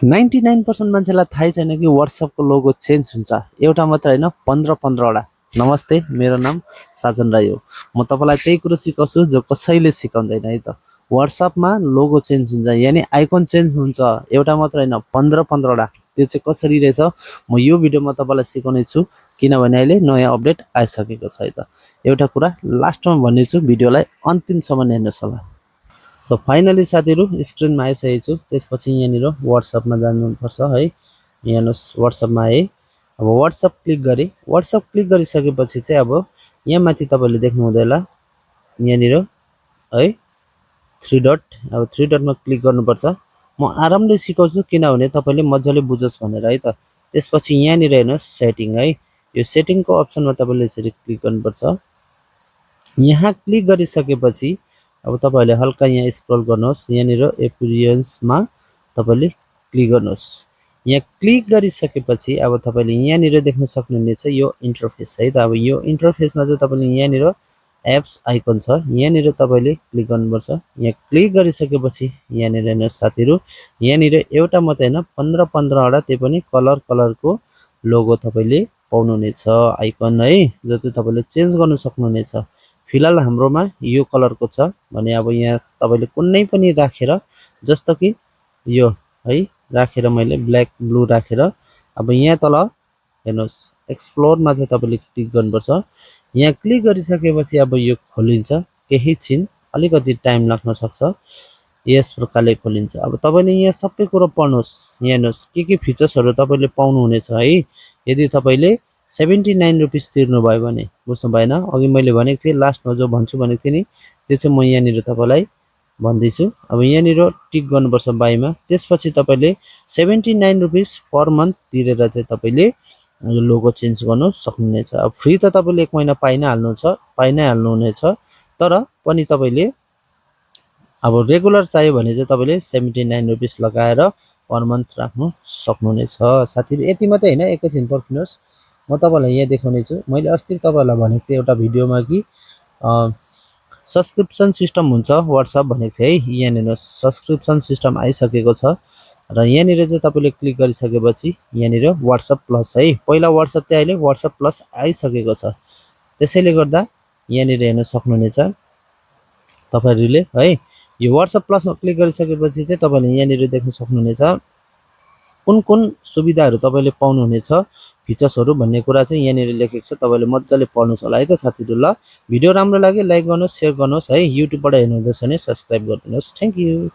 99% मान्छेलाई थाहै छैन कि WhatsAppको लोगो चेन्ज हुन्छ। एउटा मात्र होइन 15 वटा। नमस्ते, मेरो नाम साजन राई हो। म तपाईँलाई त्यही कुरो सिकाउँछु जो कसैले सिकाउँदैन है त। WhatsAppमा लोगो चेन्ज हुन्छ यानि आइकन चेन्ज हुन्छ। एउटा मात्र होइन 15 वटा। त्यो चाहिँ कसरी रहेछ म यो भिडियोमा तपाईँलाई सिकाउने छु, किनभने अहिले नयाँ अपडेट आइसकेको छ है त। एउटा कुरा लास्टमा भन्नेछु, भिडियोलाई अन्तिमसम्म हेर्नुहोस् होला। सो फाइनली साथीहरू स्क्रिनमा आइसकेको छु। त्यसपछि यहाँनिर WhatsAppमा जानुपर्छ है। हेर्नुहोस् WhatsAppमा आएँ। अब WhatsApp क्लिक गरेँ। WhatsApp क्लिक गरिसकेपछि चाहिँ अब यहाँ माथि तपाईँले देख्नु हुँदैन यहाँनिर है 3 डट। अब 3 डटमा क्लिक गर्नुपर्छ। म आरामले सिकाउँछु किनभने तपाईँले मजाले बुझोस् भनेर है त। त्यसपछि यहाँनिर हेर्नुहोस् सेटिङ है। यो सेटिङको अप्सनमा तपाईँले यसरी क्लिक गर्नुपर्छ। यहाँ क्लिक गरिसकेपछि अब तपाईहरुले हल्का यहाँ स्क्रल गर्नुहोस्। यहाँनिर एपियरेन्समा तपाईले क्लिक गर्नुहोस्। यहाँ क्लिक गरिसकेपछि अब तपाईले यहाँनिर देख्न सक्नुहुनेछ यो इन्टरफेस है त। अब यो इन्टरफेसमा चाहिँ तपाईले यहाँनिर एप्स आइकन छ, यहाँनिर तपाईले क्लिक गर्नुपर्छ। यहाँ क्लिक गरिसकेपछि यहाँनिर हेर्नुहोस् साथीहरु, यहाँनिर एउटा मात्रै हैन 15 वटा त्यो पनि कलरको लोगो तपाईले पाउनुहुनेछ आइकन है, जो चाहिँ तपाईले चेन्ज गर्न सक्नुहुनेछ। फिलहाल हाम्रोमा यो कलरको छ भने अब यहाँ तपाईले कुनै पनि राखेर, जस्तो कि यो है राखेर मैले ब्ल्याक ब्लू राखेर अब यहाँ तल हेर्नुहोस् एक्सप्लोरमा चाहिँ तपाईले क्लिक गर्नुपर्छ। यहाँ क्लिक गरिसकेपछि अब यो खोलिन्छ। केही छिन अलिकति टाइम लाग्न सक्छ। यस प्रकारले खोलिन्छ। अब तपाईले यहाँ सबै कुरा पढ्नुहोस्। यहाँ हेर्नुहोस् के फिचर्सहरु तपाईले पाउनुहुनेछ है। यदि तपाईले 79 रुपैयाँ तिर्नु भयो भने, बुझ्नु भएन, अघि मैले भनेको थिएँ लास्टमा जो भन्छु भनेको थिएँ नि, त्यो चाहिँ म यहाँनिर तपाईलाई भन्दैछु। अब यहाँनिर टिक गर्नुपर्छ बाईमा। त्यसपछि तपाईले 79 रुपैयाँ पर मन्थ तिरेर चाहिँ तपाईले यो लोगो चेन्ज गर्न सक्नुहुनेछ। अब फ्री त तपाईले 1 महिना पाइ नै हाल्नुहुनेछ, तर पनि तपाईले अब रेगुलर चाहियो भने चाहिँ तपाईले 79 रुपैयाँ लगाएर पर मन्थ राख्न सक्नुहुनेछ। साथीहरु यति मात्रै हैन, एकैछिन पर्खिनुहोस्, म तपाईलाई यहाँ देखाउने छु। मैले अस्ति तपाईलाई भनेको थिएँ एउटा भिडियोमा कि सब्स्क्रिप्सन सिस्टम हुन्छ WhatsApp भनेको थिएँ है। यहाँ हेर्नुहोस् सब्स्क्रिप्सन सिस्टम आइसकेको छ र यहाँनिर चाहिँ तपाईले क्लिक गरिसकेपछि यहाँनिर WhatsApp प्लस है। पहिला WhatsApp थियो, अहिले WhatsApp प्लस आइसकेको छ। त्यसैले गर्दा यहाँनिर हेर्न सक्नुहुनेछ तपाईहरुले है। यो WhatsApp प्लसमा क्लिक गरिसकेपछि चाहिँ तपाईले यहाँनिर देख्न सक्नुहुनेछ कुन सुविधाहरु तपाईले पाउनुहुनेछ, फिचर्सहरु भन्ने कुरा चाहिँ यहाँनिर लेखेको छ। तपाईले मज्जाले पढ्नुस् होला है त साथीहरु। ल भिडियो राम्रो लाग्यो लाइक गर्नुहोस्, शेयर गर्नुहोस् है। युट्युबबाट हेर्नुहुँदैछ भने सब्स्क्राइब गरिदिनुहोस्। Thank you.